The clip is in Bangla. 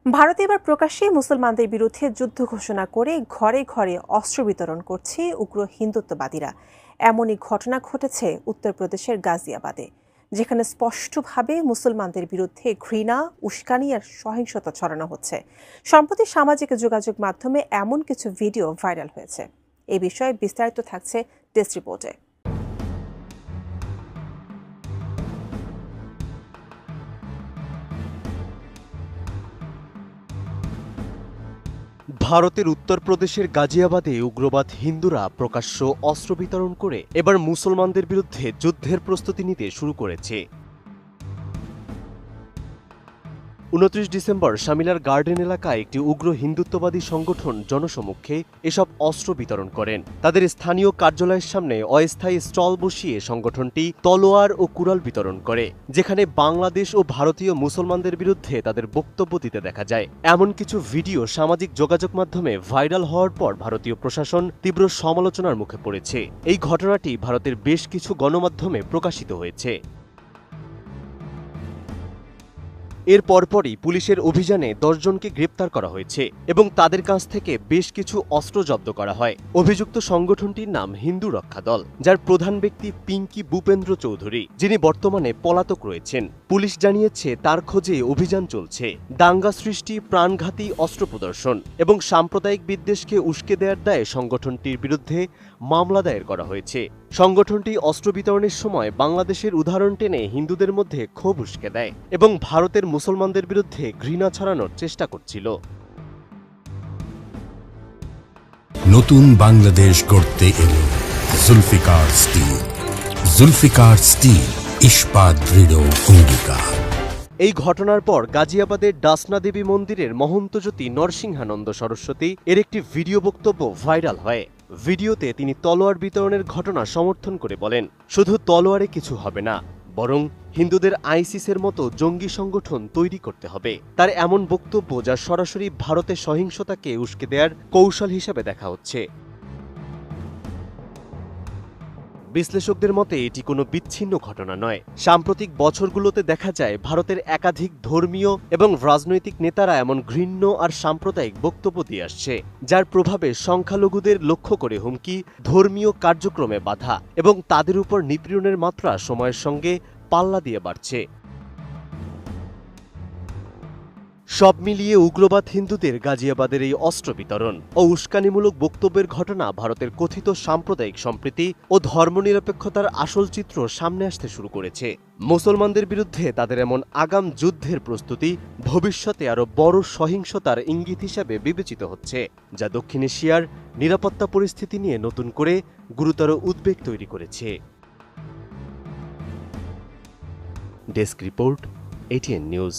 ভারতে এবার প্রকাশ্যে মুসলমানদের বিরুদ্ধে যুদ্ধ ঘোষণা করে ঘরে ঘরে অস্ত্র বিতরণ করছে উগ্র হিন্দুত্ববাদীরা। এমনই ঘটনা ঘটেছে উত্তরপ্রদেশের গাজিয়াবাদে, যেখানে স্পষ্টভাবে মুসলমানদের বিরুদ্ধে ঘৃণা, উস্কানি আর সহিংসতা ছড়ানো হচ্ছে। সম্প্রতি সামাজিক যোগাযোগ মাধ্যমে এমন কিছু ভিডিও ভাইরাল হয়েছে। এই বিষয়ে বিস্তারিত থাকছে ডেস্ক রিপোর্টে। ভারতের উত্তরপ্রদেশের গাজিয়াবাদে উগ্রবাদ হিন্দুরা প্রকাশ্য অস্ত্র বিতরণ করে এবার মুসলমানদের বিরুদ্ধে যুদ্ধের প্রস্তুতি নিতে শুরু করেছে। 29 ডিসেম্বর শামিলার গার্ডেন এলাকায় একটি উগ্র হিন্দুত্ববাদী সংগঠন জনসমক্ষে এসব অস্ত্র বিতরণ করেন। তাদের স্থানীয় কার্যালয়ের সামনে অস্থায়ী স্টল বসিয়ে সংগঠনটি তলোয়ার ও কুড়াল বিতরণ করে, যেখানে বাংলাদেশ ও ভারতীয় মুসলমানদের বিরুদ্ধে তাদের বক্তব্য দিতে দেখা যায়। এমন কিছু ভিডিও সামাজিক যোগাযোগ মাধ্যমে ভাইরাল হওয়ার পর ভারতীয় প্রশাসন তীব্র সমালোচনার মুখে পড়েছে। এই ঘটনাটি ভারতের বেশ কিছু গণমাধ্যমে প্রকাশিত হয়েছে। এর পরপরই পুলিশের অভিযানে 10 জনকে গ্রেপ্তার করা হয়েছে এবং তাদের কাছ থেকে বেশ কিছু অস্ত্র জব্দ করা হয়। অভিযুক্ত সংগঠনটির নাম হিন্দু রক্ষা দল, যার প্রধান ব্যক্তি পিঙ্কি ভূপেন্দ্র চৌধুরী, যিনি বর্তমানে পলাতক রয়েছেন। পুলিশ জানিয়েছে তার খোঁজে অভিযান চলছে। দাঙ্গা সৃষ্টি, প্রাণঘাতী অস্ত্র প্রদর্শন এবং সাম্প্রদায়িক বিদ্বেষকে উস্কে দেওয়ার দায়ে সংগঠনটির বিরুদ্ধে মামলা দায়ের করা হয়েছে। সংগঠনটি অস্ত্র বিতরণের সময় বাংলাদেশের উদাহরণ টেনে হিন্দুদের মধ্যে ক্ষোভ উস্কে দেয় এবং ভারতের মুসলমানদের বিরুদ্ধে ঘৃণা ছড়ানোর চেষ্টা করছিল। নতুন বাংলাদেশ গড়তে এলো জুলফিকার স্টিল। জুলফিকার স্টিল, ইস্পাত দৃঢ় অঙ্গীকার। এই ঘটনার পর গাজিয়াবাদের ডাসনা দেবী মন্দিরের মহন্ত জ্যোতি নরসিংহানন্দ সরস্বতী এর একটি ভিডিও বক্তব্য ভাইরাল হয়। ভিডিওতে তিনি তলোয়ার বিতরণের ঘটনা সমর্থন করে বলেন, শুধু তলোয়ারে কিছু হবে না, বরং হিন্দুদের আইসিসের মতো জঙ্গি সংগঠন তৈরি করতে হবে। তার এমন বক্তব্য যা সরাসরি ভারতের সহিংসতাকে উস্কে দেওয়ার কৌশল হিসেবে দেখা হচ্ছে। বিশ্লেষকদের মতে এটি কোনো বিচ্ছিন্ন ঘটনা নয়। সাম্প্রতিক বছরগুলোতে দেখা যায় ভারতের একাধিক ধর্মীয় এবং রাজনৈতিক নেতারা এমন ঘৃণ্য আর সাম্প্রদায়িক বক্তব্য দিয়ে আসছে, যার প্রভাবে সংখ্যালঘুদের লক্ষ্য করে হুমকি, ধর্মীয় কার্যক্রমে বাধা এবং তাদের উপর নিপীড়নের মাত্রা সময়ের সঙ্গে পাল্লা দিয়ে বাড়ছে। সব মিলিয়ে উগ্রবাদ হিন্দুদের গাজিয়াবাদের এই অস্ত্র বিতরণ ও উস্কানিমূলক বক্তব্যের ঘটনা ভারতের কথিত সাম্প্রদায়িক সম্প্রীতি ও ধর্মনিরপেক্ষতার আসল চিত্র সামনে আসতে শুরু করেছে। মুসলমানদের বিরুদ্ধে তাদের এমন আগাম যুদ্ধের প্রস্তুতি ভবিষ্যতে আরও বড় সহিংসতার ইঙ্গিত হিসাবে বিবেচিত হচ্ছে, যা দক্ষিণ এশিয়ার নিরাপত্তা পরিস্থিতি নিয়ে নতুন করে গুরুতর উদ্বেগ তৈরি করেছে। Desk report, ATN news.